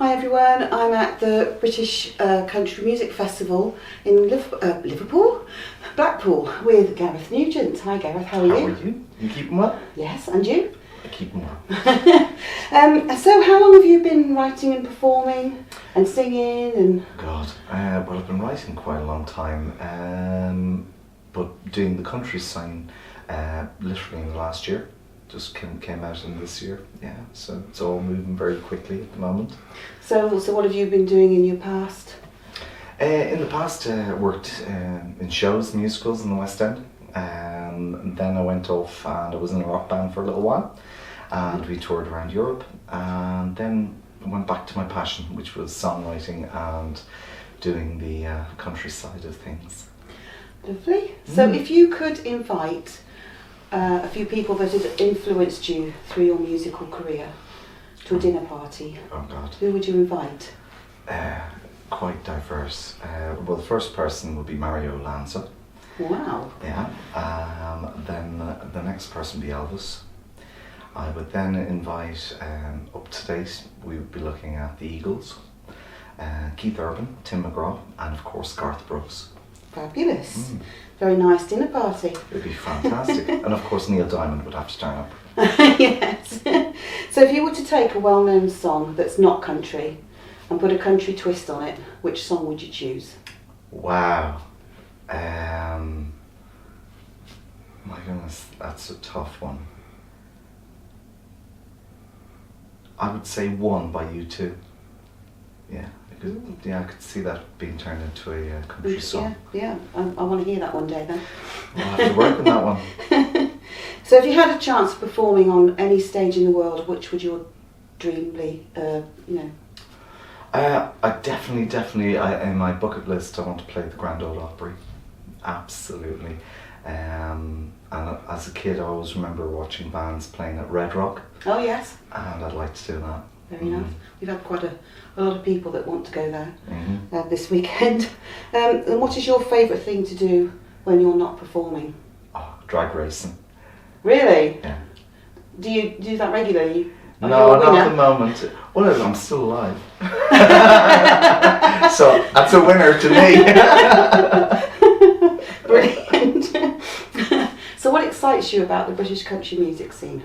Hi everyone, I'm at the British Country Music Festival in Liverpool, Blackpool, with Gareth Nugent. Hi Gareth, how are you? How are you? You keeping well? Yes, and you? Keeping well. So how long have you been writing and performing and singing and... God, well I've been writing quite a long time, but doing the country sign literally in the last year. Just came out in this year, yeah, so it's all moving very quickly at the moment. So what have you been doing in your past? In the past, I worked in shows, musicals in the West End. Then I went off and I was in a rock band for a little while, and we toured around Europe, and then went back to my passion, which was songwriting and doing the countryside of things. Lovely. So if you could invite a few people that had influenced you through your musical career to a dinner party, Oh God. who would you invite? Quite diverse. Well, the first person would be Mario Lanza. Wow. Yeah. Then the next person would be Elvis. I would then invite, up to date, we would be looking at the Eagles, Keith Urban, Tim McGraw, and of course Garth Brooks. Fabulous. Very nice dinner party. It would be fantastic. And of course Neil Diamond would have to turn up. Yes. So if you were to take a well-known song that's not country and put a country twist on it, which song would you choose? Wow. My goodness, that's a tough one. I would say One by U2. Yeah, I could see that being turned into a country song. Yeah. I want to hear that one day then. We'll have to work on that one. So if you had a chance of performing on any stage in the world, which would your dream be? I definitely, in my bucket list, I want to play the Grand Ole Opry. Absolutely. And as a kid, I always remember watching bands playing at Red Rock. Oh yes. And I'd like to do that. Very nice. We've had quite a lot of people that want to go there this weekend. And what is your favourite thing to do when you're not performing? Oh, drag racing. Really? Yeah. Do you do that regularly? No, not at the moment. Well, I'm still alive. So that's a winner to me. Brilliant. So what excites you about the British country music scene?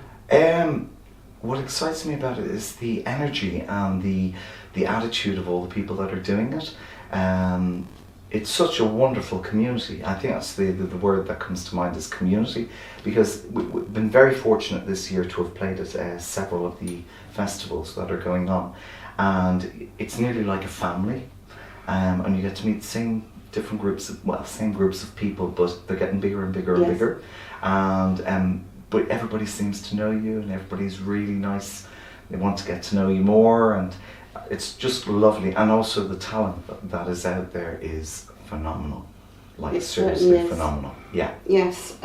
What excites me about it is the energy and the attitude of all the people that are doing it. It's such a wonderful community. I think that's the word that comes to mind is community, because we've been very fortunate this year to have played at several of the festivals that are going on, and it's nearly like a family, and you get to meet the same groups of people, but they're getting bigger and bigger and bigger, and but everybody seems to know you, and everybody's really nice. They want to get to know you more, and it's just lovely. And also the talent that is out there is phenomenal. Like, it seriously phenomenal. Yeah. Yes.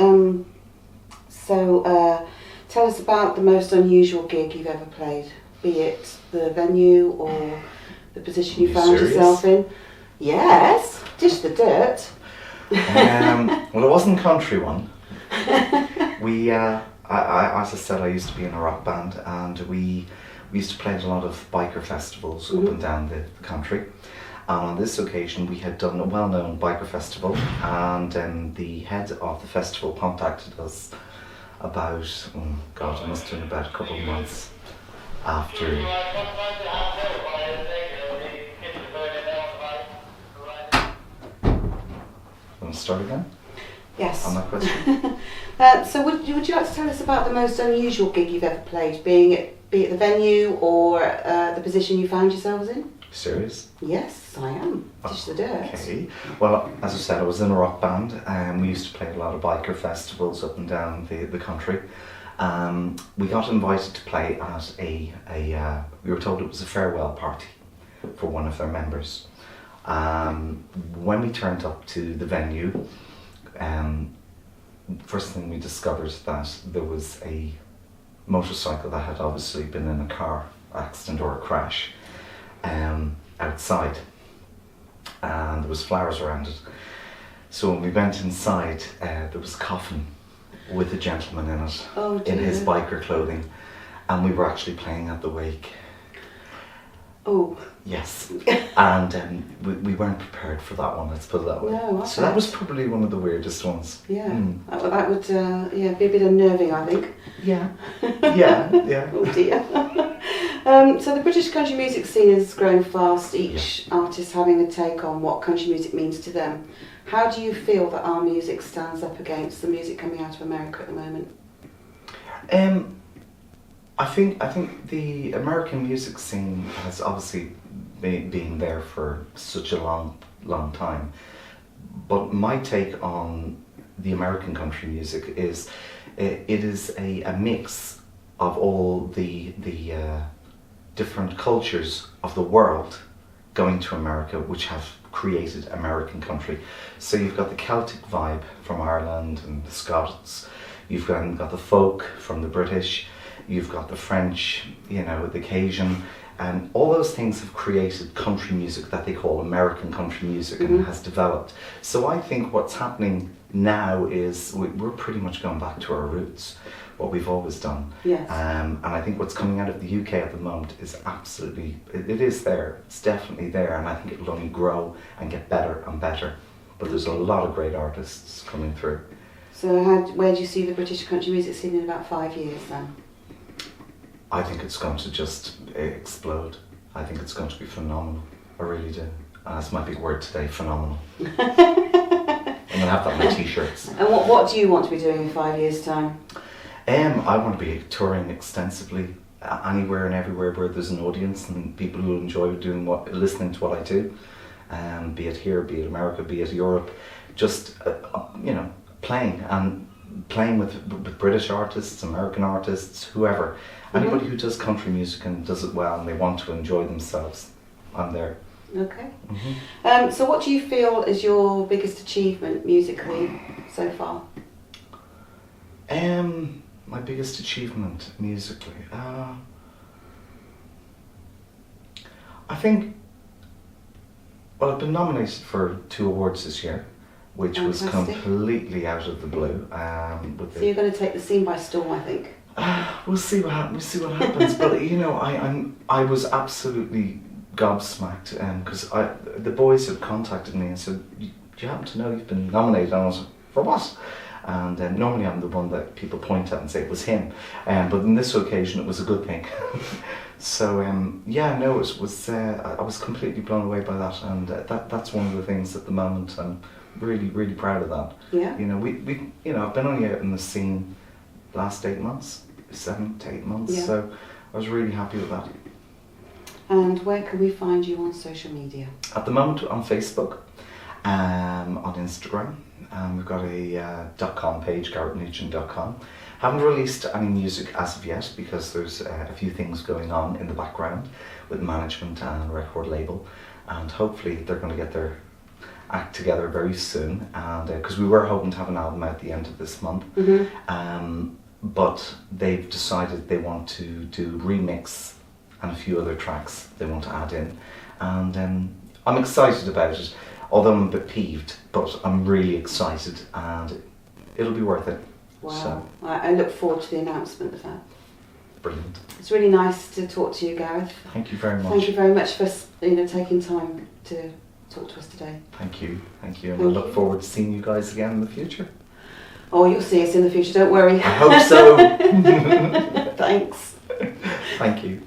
So tell us about the most unusual gig you've ever played, be it the venue or the position you found yourself in. Yes. Dish the dirt. Well, it wasn't a country one. As I said, I used to be in a rock band, and we used to play at a lot of biker festivals up and down the country. And on this occasion, we had done a well-known biker festival, and the head of the festival contacted us about, it must have been about a couple of months after. Want to start again? Yes. On that question. So would you like to tell us about the most unusual gig you've ever played, be it the venue or the position you found yourselves in? Serious? Yes, I am. Dish the dirt. Okay. Well, as I said, I was in a rock band, and we used to play a lot of biker festivals up and down the country. We got invited to play at we were told it was a farewell party for one of their members. When we turned up to the venue, first thing we discovered that there was a motorcycle that had obviously been in a car accident or a crash outside, and there was flowers around it. So when we went inside, there was a coffin with a gentleman in it, in his biker clothing, and we were actually playing at the wake. Oh. Yes. And we weren't prepared for that one, let's put it that way. No, so that was probably one of the weirdest ones. Yeah. That would be a bit unnerving, I think. Yeah. Yeah. Oh dear. So the British country music scene is growing fast, each artist having a take on what country music means to them. How do you feel that our music stands up against the music coming out of America at the moment? I think the American music scene has obviously been there for such a long time. But my take on the American country music is it is a mix of all the different cultures of the world going to America, which have created American country. So you've got the Celtic vibe from Ireland and the Scots, you've got the folk from the British, you've got the French, the Cajun, and all those things have created country music that they call American country music, and it has developed. So I think what's happening now is we're pretty much going back to our roots, what we've always done. Yes. And I think what's coming out of the UK at the moment is absolutely, it is there, it's definitely there, and I think it'll only grow and get better and better. But there's a lot of great artists coming through. So where do you see the British country music scene in about 5 years then? I think it's going to just explode. I think it's going to be phenomenal. I really do. And that's my big word today, phenomenal. I'm going to have that on my t-shirts. And what do you want to be doing in 5 years' time? I want to be touring extensively, anywhere and everywhere where there's an audience and people who enjoy listening to what I do. Be it here, be it America, be it Europe. Just, playing with British artists, American artists, whoever. Anybody who does country music and does it well and they want to enjoy themselves, I'm there. Okay. So what do you feel is your biggest achievement musically so far? My biggest achievement musically? I think, I've been nominated for 2 awards this year, which was completely out of the blue. So you're going to take the scene by storm, I think. We'll see what happens. But I was absolutely gobsmacked because the boys had contacted me and said, "Do you happen to know you've been nominated?" And I was like, "For what?" And normally I'm the one that people point at and say it was him, but on this occasion it was a good thing. So it was. I was completely blown away by that, and that's one of the things at the moment I'm really proud of that. Yeah. I've been only out in the scene last 8 months, 7 to 8 months. Yeah. So I was really happy with that. And where can we find you on social media? At the moment on Facebook, on Instagram. We've got a .com page, GarethNugent.com. Haven't released any music as of yet because there's a few things going on in the background with management and record label, and hopefully they're going to get their act together very soon. And because we were hoping to have an album at the end of this month, but they've decided they want to do remix and a few other tracks they want to add in, and I'm excited about it. Although I'm a bit peeved, but I'm really excited and it'll be worth it. Wow. So, I look forward to the announcement of that. Brilliant. It's really nice to talk to you, Gareth. Thank you very much. Thank you very much for taking time to talk to us today. Thank you. And I look forward to seeing you guys again in the future. Oh, you'll see us in the future, don't worry. I hope so. Thanks. Thank you.